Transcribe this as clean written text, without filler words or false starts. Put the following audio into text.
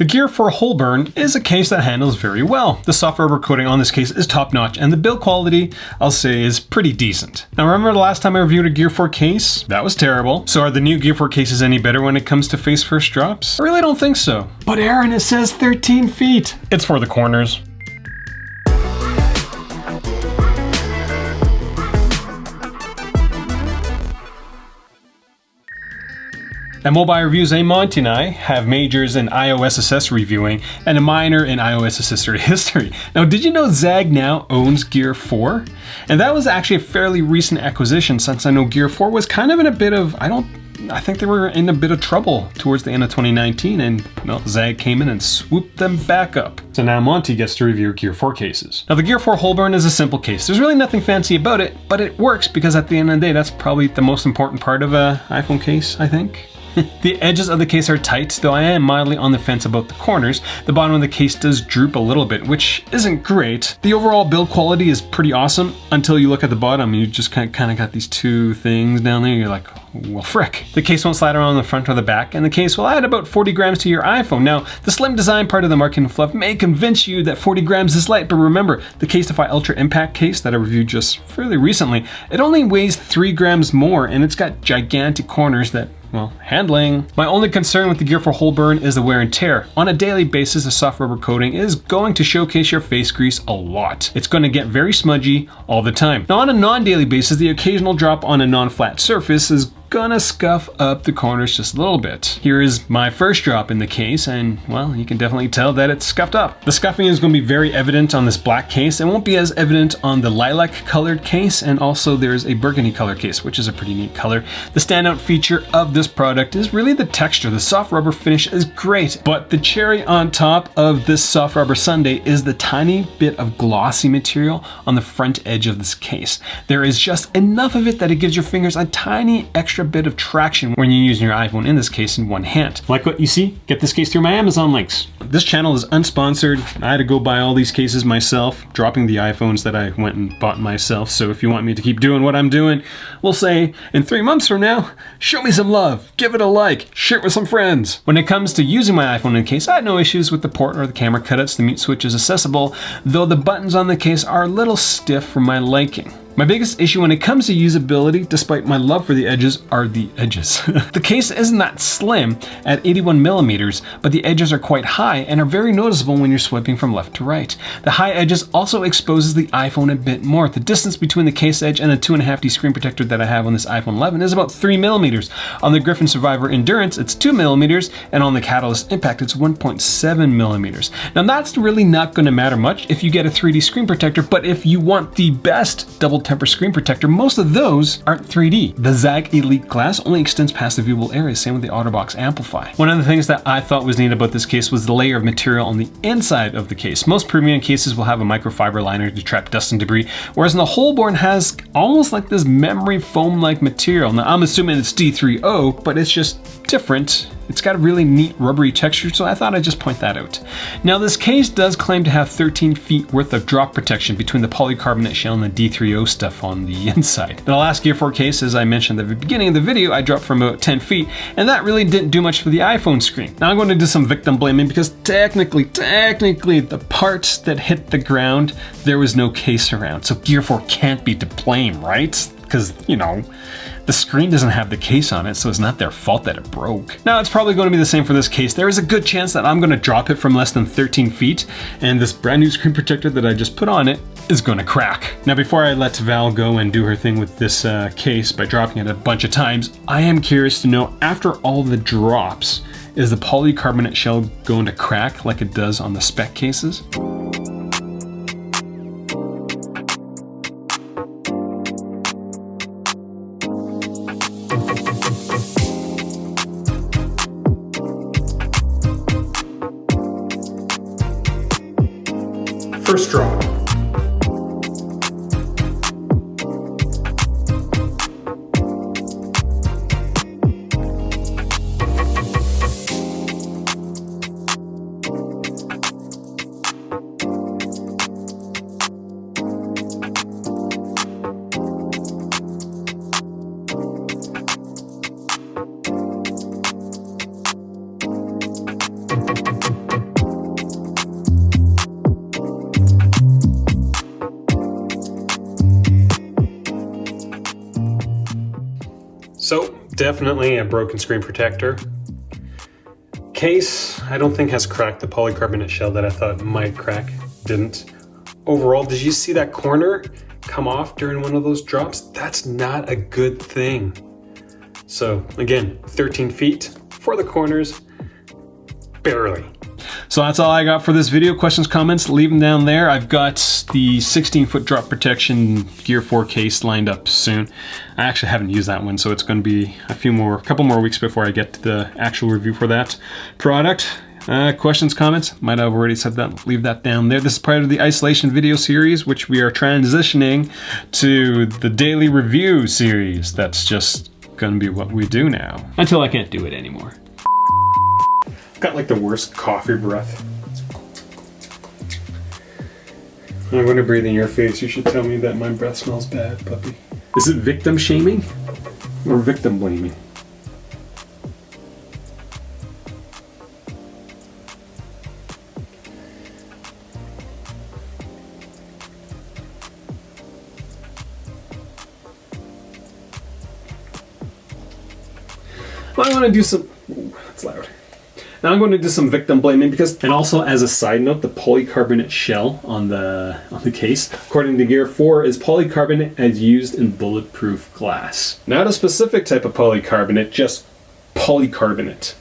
The Gear4 Holborn is a case that handles very well. The soft rubber coating on this case is top notch and the build quality, I'll say, is pretty decent. Now remember the last time I reviewed a Gear4 case? That was terrible. So are the new Gear4 cases any better when it comes to face first drops? I really don't think so. But Aaron, it says 13 feet. It's for the corners. At MobileReviewsEh, Monty and I have majors in iOS accessory reviewing and a minor in iOS accessory history. Now, did you know Zagg now owns Gear4? And that was actually a fairly recent acquisition, since I know Gear4 was kind of in a bit of, I think they were in a bit of trouble towards the end of 2019, and well, Zagg came in and swooped them back up. So now Monty gets to review Gear4 cases. Now the Gear4 Holborn is a simple case. There's really nothing fancy about it, but it works because at the end of the day, that's probably the most important part of an iPhone case, I think. The edges of the case are tight, though I am mildly on the fence about the corners. The bottom of the case does droop a little bit, which isn't great. The overall build quality is pretty awesome until you look at the bottom and you just kind of got these two things down there. You're like, well, frick. The case won't slide around the front or the back, and the case will add about 40 grams to your iPhone. Now, the slim design part of the marketing fluff may convince you that 40 grams is light, but remember, the Casetify Ultra Impact case that I reviewed just fairly recently, it only weighs 3 grams more, and it's got gigantic corners that, well, handling. My only concern with the Gear4 Holborn is the wear and tear. On a daily basis, the soft rubber coating is going to showcase your face grease a lot. It's going to get very smudgy all the time. Now, on a non-daily basis, the occasional drop on a non-flat surface is gonna scuff up the corners just a little bit. Here is my first drop in the case, and well, you can definitely tell that it's scuffed up. The scuffing is going to be very evident on this black case. It won't be as evident on the lilac colored case, and also there's a burgundy color case, which is a pretty neat color. The standout feature of this product is really the texture. The soft rubber finish is great, but the cherry on top of this soft rubber sundae is the tiny bit of glossy material on the front edge of this case. There is just enough of it that it gives your fingers a tiny extra bit of traction when you're using your iPhone, in this case in one hand. Like what you see? Get this case through my Amazon links. This channel is unsponsored. I had to go buy all these cases myself, dropping the iPhones that I went and bought myself. So if you want me to keep doing what I'm doing, we'll say in 3 months from now, show me some love, give it a like, share it with some friends. When it comes to using my iPhone in the case, I had no issues with the port or the camera cutouts. The mute switch is accessible, though the buttons on the case are a little stiff for my liking. My biggest issue when it comes to usability, despite my love for the edges, are the edges. The case isn't that slim at 81 millimeters, but the edges are quite high and are very noticeable when you're swiping from left to right. The high edges also exposes the iPhone a bit more. The distance between the case edge and the 2.5D screen protector that I have on this iPhone 11 is about 3 millimeters. On the Griffin Survivor Endurance, it's 2 millimeters, and on the Catalyst Impact, it's 1.7 millimeters. Now that's really not going to matter much if you get a 3D screen protector, but if you want the best double temper screen protector, most of those aren't 3D. The Zagg Elite glass only extends past the viewable area, same with the OtterBox Amplify. One of the things that I thought was neat about this case was the layer of material on the inside of the case. Most premium cases will have a microfiber liner to trap dust and debris, whereas the Holborn has almost like this memory foam-like material. Now I'm assuming it's D3O, but it's just different. It's got a really neat rubbery texture, so I thought I'd just point that out. Now this case does claim to have 13 feet worth of drop protection between the polycarbonate shell and the D3O stuff on the inside. The last Gear4 case, as I mentioned at the beginning of the video, I dropped from about 10 feet, and that really didn't do much for the iPhone screen. Now I'm going to do some victim blaming because technically, the parts that hit the ground, there was no case around. So Gear4 can't be to blame, right? Because, you know, the screen doesn't have the case on it, so it's not their fault that it broke. Now, it's probably going to be the same for this case. There is a good chance that I'm going to drop it from less than 13 feet, and this brand new screen protector that I just put on it is going to crack. Now, before I let Val go and do her thing with this case by dropping it a bunch of times, I am curious to know, after all the drops, is the polycarbonate shell going to crack like it does on the spec cases? First drop. So definitely a broken screen protector. Case, I don't think has cracked. The polycarbonate shell that I thought might crack didn't. Overall, did you see that corner come off during one of those drops? That's not a good thing. So again, 13 feet for the corners, barely. So that's all I got for this video. Questions, comments, leave them down there. I've got the 16-foot drop protection Gear 4 case lined up soon. I actually haven't used that one, so it's going to be a couple more weeks before I get to the actual review for that product. Questions, comments, might have already said that, leave that down there. This is part of the isolation video series, which we are transitioning to the daily review series. That's just gonna be what we do now, until I can't do it anymore. I've got like the worst coffee breath. I'm gonna breathe in your face. You should tell me that my breath smells bad, puppy. Is it victim shaming or victim blaming? Well, I want to do some. Ooh, that's loud. Now I'm going to do some victim blaming because, and also as a side note, the polycarbonate shell on the case, according to Gear 4, is polycarbonate as used in bulletproof glass. Not a specific type of polycarbonate, just polycarbonate.